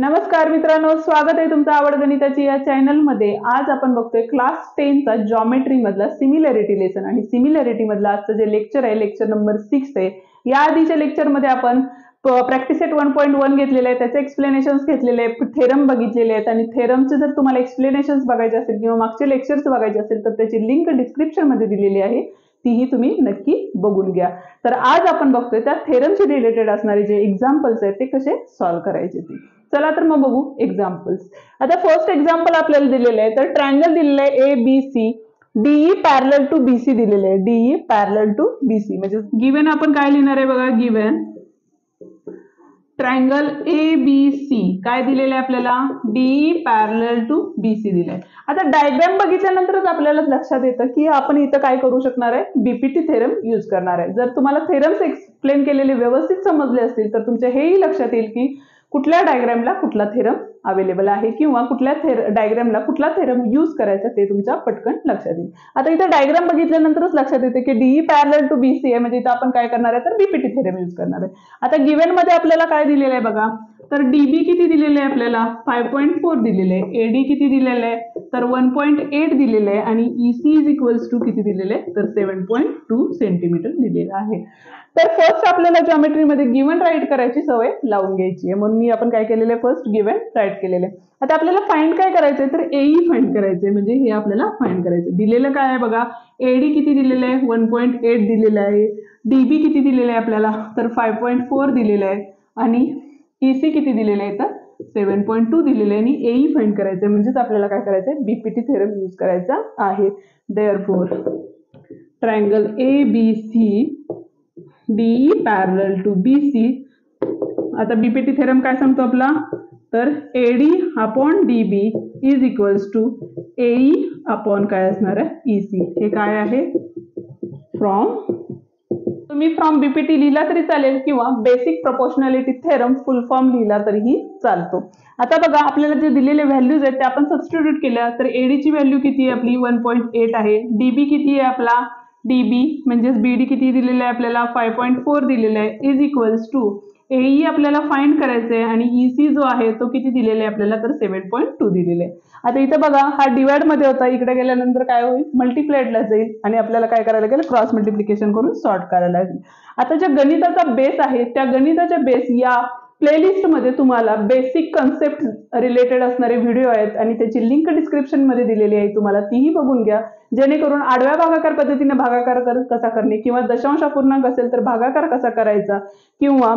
नमस्कार मित्रांनो, स्वागत आहे तुमचं आवड गणिताची या चॅनलमध्ये। आज आपण बघतोय क्लास 10 चा जॉमेट्री मधला सिमिलॅरिटी लेसन आणि सिमिलॅरिटी मधला आजचं जे लेक्चर आहे लेक्चर नंबर 6 आहे। या आधीच्या लेक्चर मध्ये आपण प्रॅक्टिस सेट 1.1 घेतलेले आहे, त्याचे एक्सप्लेनेशन्स घेतलेले आहे, थेरम बघितलेले आहेत आणि थेरमचे जर तुम्हाला एक्सप्लेनेशन्स बघायचे असेल किंवा मागचे लेक्चर्स बघायचे असेल तर त्याची लिंक डिस्क्रिप्शन मध्ये दिलेली आहे, तीही तुम्ही नक्की बघून घ्या। तर आज आपण बघतोय त्या थेरमशी रिलेटेड असणारे जे एक्झाम्पल्स आहेत ते कसे सॉल्व्ह करायचे ते। चला तर मग बघू एक्झाम्पल्स। आता फर्स्ट एक्झाम्पल आपल्याला दिलेलं आहे, तर ट्रायंगल दिलेलं आहे ABC, DE parallel to BC दिलेलं आहे, DE पॅरलल टू BC म्हणजे गिवन आपण काय लिहिणार आहे बघा, गिवन ट्रायंगल ABC काय दिलेलं आहे आपल्याला, DE पॅरलल टू BC दिलंय। आता डायग्राम बघितल्यानंतरच आपल्याला लक्षात येतं की आपण इथं काय करू शकणार आहे, बीपीटी थेरम यूज करणार आहे। जर तुम्हाला थेरम्स एक्सप्लेन केलेले व्यवस्थित समजले असतील तर तुमच्या हेही लक्षात येईल की कुठल्या डायग्रामला कुठला थेरम अवेलेबल आहे किंवा कुठल्या डायग्रामला कुठला थेरम यूज करायचा ते तुमच्या पटकन लक्षात येईल। आता इथे डायग्राम बघितल्यानंतरच लक्षात येते की DE पॅरलल टू BC आहे, म्हणजे इथं आपण काय करणार आहे तर बीपीटी थेरम यूज करणार आहे। आता गिवन मध्ये आपल्याला काय दिलेलं आहे बघा, तर DB किती दिलेलं आहे आपल्याला 5.4 दिलेलं आहे, AD किती दिलेलं आहे तर 1.8 दिलेलं आहे आणि EC इज इक्वल्स टू किती दिलेलं आहे तर 7.2 सेंटीमीटर दिलेलं आहे। तर फर्स्ट आपल्याला जॉमेट्री मध्ये गिवन राईट करायची सवय लावून घ्यायची आहे, म्हणून मी आपण काय केलेलं आहे फर्स्ट गिवन राईट केलेलं आहे। आता आपल्याला फाइंड काय करायचंय तर AE फाइंड करायचंय, म्हणजे हे आपल्याला फाइंड करायचं। दिलेलं काय आहे बघा, AD किती दिलेलं आहे 1.8 दिलेलं आहे, DB किती दिलेलं आहे आपल्याला तर 5.4 दिलेलं आहे आणि EC किती दिलेलं आहे तर 7.2 दिलेलं आहे आणि AE फाइंड करायचंय, म्हणजेच आपल्याला काय करायचंय बीपीटी थेरम यूज करायचा आहे। Therefore triangle ABC DE parallel to BC, आता बीपीटी थेरम काय सांगतो आपला तर AD upon DB is equals to AE upon काय असणार आहे EC। हे काय आहे फ्रॉम, तुम्ही फ्रॉम बीपीटी लिहिला तरी चालेल किंवा बेसिक प्रोपोर्शनॅलिटी थेरम फुल फॉर्म लिहिला तरीही चालतो। आता बघा आपल्याला जे दिलेले व्हॅल्यूज आहेत ते आपण सबस्टिट्यूट केल्या तर AD ची व्हॅल्यू किती आहे आपली 1.8 आहे, DB किती आहे आपला DB म्हणजे BD किती दिलेलं आहे आपल्याला 5.4 दिलेलं आहे इज इक्वल्स टू AE आपल्याला फाइंड करायचं आहे आणि EC जो आहे तो किती दिलेला आहे आपल्याला तर 7.2 दिलेला आहे। आता इथं बघा हा डिवाइड मध्ये होता, इकडे गेल्यानंतर काय होईल मल्टिप्लाइडला जाईल आणि आपल्याला काय करायला लागेल क्रॉस मल्टिप्लिकेशन करून सॉर्ट करायला लागेल। आता ज्या गणिताचा बेस आहे त्या गणिताच्या बेस या प्लेलिस्ट मध्ये तुम्हाला बेसिक कन्सेप्ट रिलेटेड असणारे व्हिडिओ आहेत आणि त्याची लिंक डिस्क्रिप्शन मध्ये दिलेली आहे, तुम्हाला तीही बघून घ्या, जेणेकरून आडव्या भागाकार पद्धतीने भागाकार कसा करणे किंवा दशांश अपूर्णांक असेल तर भागाकार कसा करायचा किंवा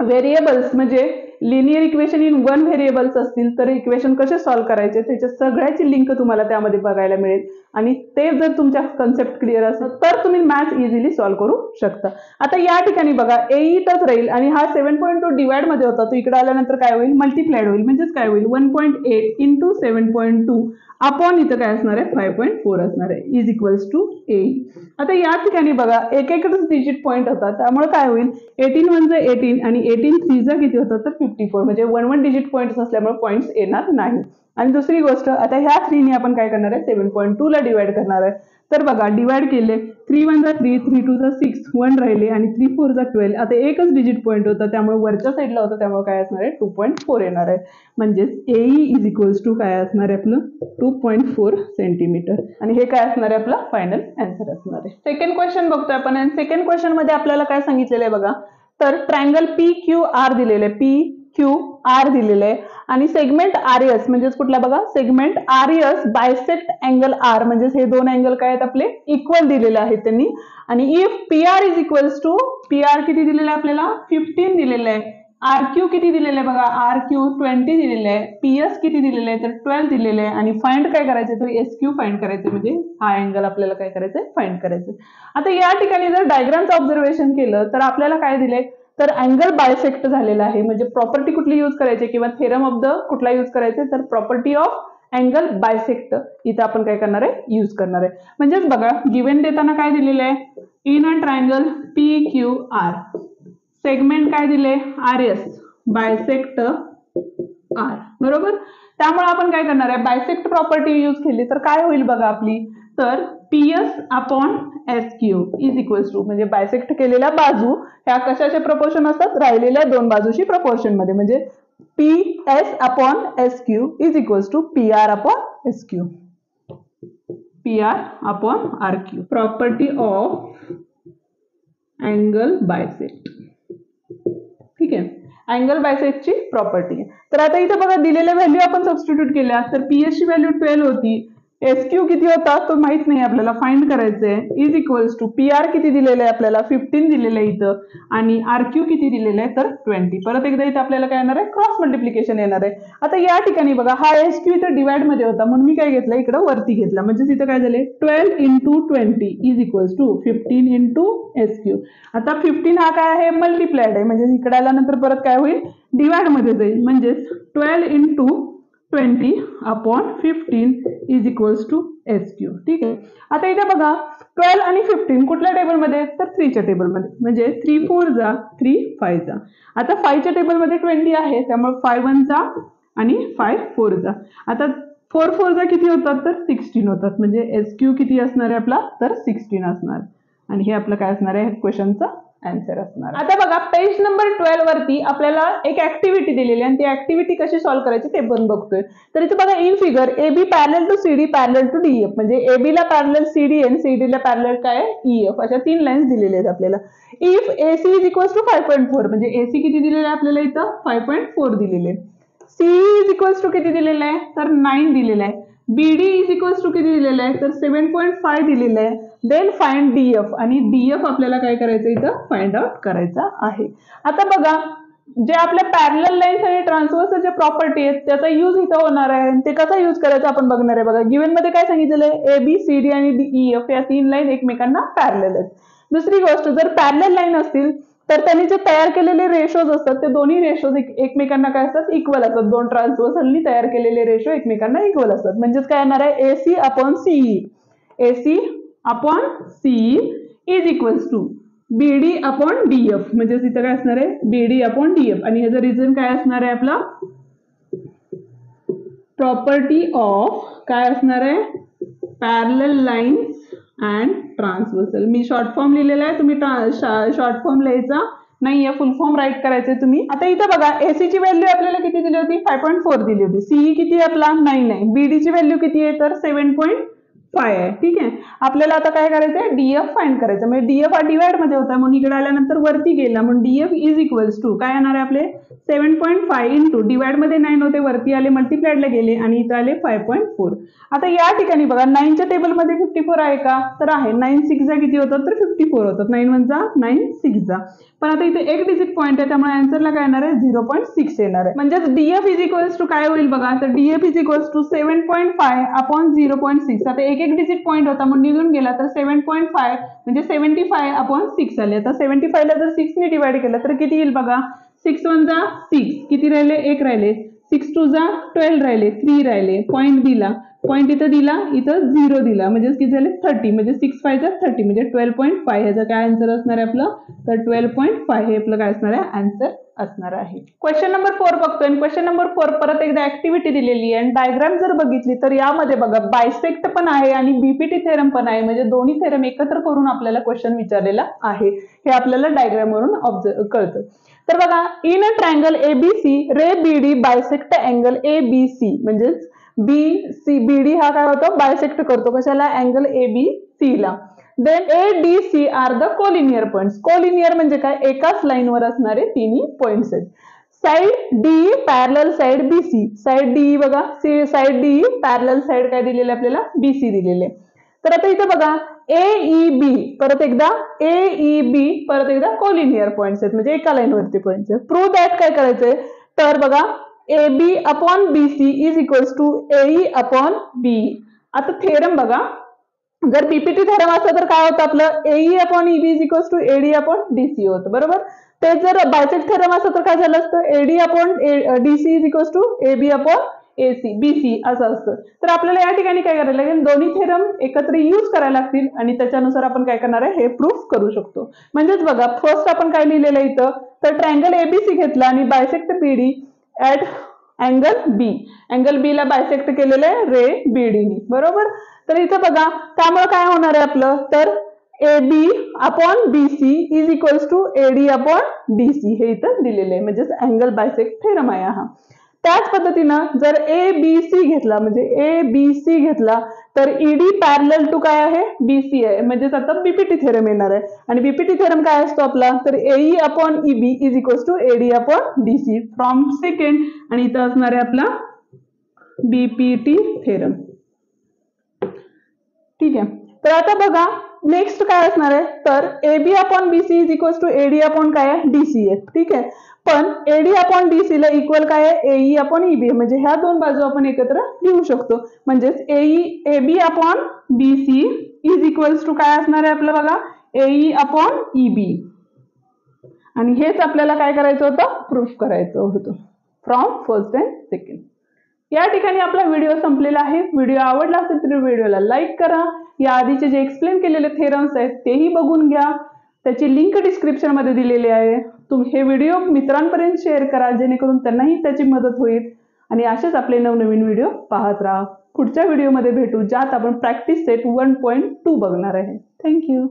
व्हेरिएबल्स म्हणजे linear equation in one variables असतील तर इक्वेशन कसे सॉल्व्ह करायचे त्याच्या सगळ्याची लिंक तुम्हाला त्यामध्ये बघायला मिळेल आणि ते जर तुमच्या कन्सेप्ट क्लिअर असेल तर तुम्ही मॅथ्स इझिली सॉल्व्ह करू शकता। आता या ठिकाणी बघा AE तच राहील आणि हा 7.2 डिवाइड मध्ये होता, तो इकडे आल्यानंतर काय होईल मल्टिप्लाइड होईल, म्हणजेच काय होईल 1.8 इंटू 7.2 अपॉन इथं काय असणार आहे 5.4 असणार आहे इज इक्वल्स टू AE। आता या ठिकाणी बघा एक एकच डिजिट पॉईंट होता, त्यामुळे काय होईल 18 म्हणजे 18 आणि 18 3 किती होतं तर 54, म्हणजे 1 डिजिट पॉईंट्स असल्यामुळे पॉईंट्स येणार नाही। आणि दुसरी गोष्ट आता ह्या 3 ने आपण काय करणार आहे 7.2 ला डिवाइड करणार आहे, तर बघा डिवाइड केले 3 1 जा 3 3 2 जा 6 1 राहिले आणि 3 4 जा 12, आता एकच डिजिट पॉईंट होता त्यामुळे वरच्या साईडला होतं त्यामुळे काय असणार आहे 2.4 येणार आहे, म्हणजेच AE इज इक्वल्स टू काय असणार आहे आपलं 2.4 सेंटीमीटर आणि हे काय असणार आहे आपला फायनल आन्सर असणार आहे। सेकंड क्वेश्चन बघतोय आपण आणि सेकंड क्वेश्चन मध्ये आपल्याला काय सांगितलेलं आहे बघा, तर ट्रायंगल PQR दिलेलं आहे, PQR दिलेलं आहे आणि सेगमेंट RS म्हणजे कुठला बघा segment RS bisect angle R, म्हणजे हे दोन अँगल काय आहेत आपले इक्वल दिलेले आहेत त्यांनी आणि if PR is equals to PR किती दिलेलं आहे आपल्याला 15 दिलेलं आहे, RQ किती दिलेलं आहे बघा RQ 20 दिलेलं आहे, PS किती दिलेलं आहे तर 12 दिलेलं आहे आणि फाइंड काय करायचं तर SQ फाइंड करायचं, म्हणजे हा अँगल आपल्याला काय करायचं फाइंड करायचं। आता या ठिकाणी जर डायग्रामचं ऑब्झर्वेशन केलं तर आपल्याला काय दिलंय तर अँगल बायसेक्ट झालेला आहे, म्हणजे प्रॉपर्टी कुठली यूज करायची किंवा थेरम ऑफ द कुठला यूज करायचे तर प्रॉपर्टी ऑफ अँगल बायसेक्ट इथं आपण काय करणार आहे यूज करणार आहे। म्हणजेच बघा गिवन देताना काय दिलेलं आहे in a triangle PQR segment काय दिले RS बायसेक्ट R, बरोबर, त्यामुळे आपण काय करणार आहे बायसेक्ट प्रॉपर्टी यूज केली तर काय होईल बघा आपली तर PS upon SQ is equals to, म्हणजे बायसेक्ट केलेल्या बाजू ह्या कशाच्या प्रपोर्शन असतात राहिलेल्या दोन बाजूशी प्रपोर्शन मध्ये, म्हणजे PS upon SQ is equals to PR upon SQ. PR upon RQ. Property of angle bisect. ठीक आहे, अँगल बायसेक्टची प्रॉपर्टी आहे. तर आता इथे बघा दिलेल्या व्हॅल्यू आपण सबस्टिट्यूट केल्या, तर PS ची व्हॅल्यू 12 होती, SQ किती होता तो माहित नाही आपल्याला, फाइंड करायचंय. इज इक्वल्स टू PR किती दिलेलं आहे आपल्याला 15 दिलेलं आहे इथं, आणि RQ किती दिलेलं आहे तर 20. परत एकदा इथे आपल्याला काय येणार आहे, क्रॉस मल्टिप्लिकेशन येणार आहे. आता या ठिकाणी बघा हा SQ इथं डिवाइड मध्ये होता म्हणून मी काय घेतलं इकडं वरती घेतला, म्हणजे तिथं काय झाले 12 into 20 is equals to 15 into SQ. आता 15 हा काय आहे मल्टिप्लाइड आहे, म्हणजे इकडे आल्यानंतर परत काय होईल डिवाइड मध्ये जाईल, म्हणजे 12 into 20 upon 15 is equals to SQ. ठीक आहे, आता इथे बघा 12 आणि 15 कुठल्या टेबलमध्ये तर 3 च्या टेबलमध्ये, म्हणजे 3 4 जा 3 5 जा. आता 5 च्या टेबलमध्ये 20 आहे त्यामुळे 5 1 जा आणि 5 4 जा. आता 4 4 जा किती होतात तर 16 होतात, म्हणजे SQ किती असणार आहे आपला तर 16 असणार, आणि हे आपलं काय असणार आहे क्वेश्चनचा आन्सर असणार. आता बघा पेज नंबर 12 वरती आपल्याला एक ऍक्टिव्हिटी दिलेली आहे आणि ती ऍक्टिव्हिटी कशी सॉल्व्ह करायची ते पण बघतोय. तर इथे बघा in figure AB parallel to CD parallel to DF, म्हणजे AB ला पॅरलल CD आणि CD ला पॅरलल काय EF, अशा 3 लाईन्स दिलेल्या आहेत आपल्याला. If AC is equals to 5.4, म्हणजे AC किती दिलेलं आहे आपल्याला इथं 5.4 दिलेले आहे. CE इज इक्वल्स टू किती दिलेलं आहे तर 9 दिलेलं आहे. BD इज इक्वल्स टू किती दिलेलं आहे तर 7.5 दिलेलं आहे. देन फाइंड DF, आणि DF आपल्याला काय करायचं इथं फाइंड आउट करायचा आहे. आता बघा जे आपल्या पॅरलल लाईन्स आणि ट्रान्सव्हर्सल जे प्रॉपर्टी आहेत त्याचा यूज इथं होणार आहे, ते कसा यूज करायचा आपण बघणार आहे. बघा गिवन मध्ये काय सांगितलेलं आहे AB CD आणि EF या 3 लाईन एकमेकांना पॅरलल आहेत. दुसरी गोष्ट जर पॅरलल लाईन असतील तर त्यांनी जे तयार केलेले रेशोज असतात ते दोन्ही रेशोज एकमेकांना काय असतात इक्वल असतात. दोन ट्रान्सव्हर्सलनी तयार केलेले रेशो एकमेकांना इक्वल असतात, म्हणजेच काय येणार आहे AC upon CE, AC upon CE is equals to BD upon DF, म्हणजे इथं काय असणार आहे BD अपॉन DF, आणि ह्याचं रिझन काय असणार आहे आपला प्रॉपर्टी ऑफ काय असणार आहे parallel lines and transversal. Me short form लिहिलेला आहे, तुम्ही शॉर्ट फॉर्म लिहायचा नाहीये, फुल फॉर्म राईट करायचे तुम्ही. आता इथं बघा AC ची व्हॅल्यू आपल्याला किती दिली होती 5.4 दिली होती, CE किती आपला 9 आहे, BD ची व्हॅल्यू किती आहे तर 7.5 आहे. ठीक आहे, आपल्याला आता काय करायचंय DF फाइंड करायचं, म्हणजे DF हा डिवाइड मध्ये होता म्हणून इकडे आल्यानंतर वरती गेला, म्हणून DF इज इक्वल्स टू काय येणार आहे आपले 7.5 इंटू डिवाइड मध्ये 9 होते वरती आले मल्टिप्लाइडला गेले आणि इथं आले 5.4. आता या ठिकाणी बघा 9 च्या टेबल मध्ये 54 आहे का तर आहे, 9 6 जा किती होतात तर 54 होतात, 9 1 जा 9 6 जा. पण आता इथे एक डिजिट पॉईंट आहे त्यामुळे आन्सरला काय येणार आहे 0.6 येणार आहे, म्हणजे DF इज इक्वल्स टू काय होईल बघा तर DF is equals to 7.5 upon 0.6. आता एक डिजिट पॉईंट होता म्हणून निघून गेला तर 7.5 म्हणजे 75 अपॉन 6 आले. आता 75 ला जर 6 ने डिवाइड केलं तर किती येईल बघा 6 1 जा 6, किती राहिले 1 राहिले, 6 2 जा 12 राहिले, 3 राहिले, पॉईंट दिला, पॉईंट इथं दिला, इथं 0 दिला, म्हणजे किती झाले 30, म्हणजे 6 5 जा 30, म्हणजे 12.5. ह्याचा काय आन्सर असणार आहे आपलं तर 12.5 हे आपलं काय असणार आहे आन्सर असणार आहे. क्वेश्चन नंबर 4 बघतोय. क्वेश्चन नंबर 4 परत एकदा ऍक्टिव्हिटी दिलेली आहे आणि डायग्राम जर बघितली तर यामध्ये बघा बायसेक्ट पण आहे आणि बीपीटी थेरम पण आहे, म्हणजे दोन्ही थेरम एकत्र करून आपल्याला क्वेश्चन विचारलेला आहे, हे आपल्याला डायग्राम वरून ऑब्झर्व कळतं. तर बघा in a triangle ABC ray BD bisect angle ABC, म्हणजे BD हा काय होतो बायसेक्ट करतो कशाला अँगल ABC ला. Then ADC are the collinear points. Collinear म्हणजे काय एकाच लाईनवर असणारे तिन्ही पॉइंट्स आहेत. Side DE parallel side BC, side DE बघा साइड DE पॅरलल साइड काय दिलेले आपल्याला BC दिलेले. तर आता इथे बघा AEB परत एकदा AEB परत एकदा कोलिनियर पॉइंट्स आहेत, म्हणजे एका लाईन वरती पॉइंट्स आहेत. प्रूव्ह दॅट काय करायचंय तर बघा AB upon BC is equals to AE upon BE. आता थेरम बघा जर पीपीटी थेरम असतं तर काय होतं आपलं AE upon EB is equals to AD upon DC होतं, बरोबर. ते जर बायसेक्ट थेरम असतं तर काय झालं असतं AD upon DC is equals to AB upon BC असं असतं. तर आपल्याला या ठिकाणी काय करायला लागेल दोन्ही थेरम एकत्र यूज करायला लागतील आणि त्याच्यानुसार आपण काय करणार आहे हे प्रूफ करू शकतो. म्हणजेच बघा फर्स्ट आपण काय लिहिलेलं आहे इथं तर ट्रायंगल ABC घेतला आणि bisect BD at angle B, angle B ला बायसेक्ट केलेलं आहे रे BD नी, बरोबर. तर इथं बघा त्यामुळे काय होणार आहे आपलं तर AB upon BC is equals to AD upon DC हे इथं दिलेलं आहे, म्हणजेच अँगल बायसेक्ट थेरम आहे हा. त्याच पद्धतीनं जर ABC घेतला म्हणजे ABC घेतला तर ED पॅरलल टू काय आहे BC आहे, म्हणजेच आता BPT थेरम येणार आहे. आणि BPT थेरम काय असतो आपला, तर AE upon EB is equals to AD upon DC from second, आणि इथं असणार आहे आपला BPT थेरम. ठीक आहे. तर आता बघा नेक्स्ट काय असणार आहे, तर AB upon BC is equals to AD upon काय आहे DC आहे. ठीक आहे. पण AD अपॉन DC ला इक्वल काय आहे AE अपॉन EB, म्हणजे ह्या दोन बाजू आपण एकत्र लिहू शकतो. म्हणजेच AB upon BC is equals to काय असणार आहे आपलं बघा AE अपॉन EB, आणि हेच आपल्याला काय करायचं होतं, प्रूफ करायचं होतं फ्रॉम फर्स्ट अँड सेकंड. या ठिकाणी आपला व्हिडिओ संपलेला आहे. व्हिडिओ आवडला असेल तर व्हिडिओला लाईक करा. या आधीचे जे एक्सप्लेन केलेले थेरम्स आहेत तेही बघून घ्या, त्याची लिंक डिस्क्रिप्शन मध्ये दिलेली आहे. तुम्ही हे व्हिडिओ मित्रांपर्यंत शेअर करा जेणेकरून त्यांनाही त्याची मदत होईल. आणि असेच आपले नवनवीन व्हिडिओ पाहत राहा. पुढच्या व्हिडिओमध्ये भेटू ज्यात आपण प्रॅक्टिस सेट 1.2 बघणार आहे. थँक्यू.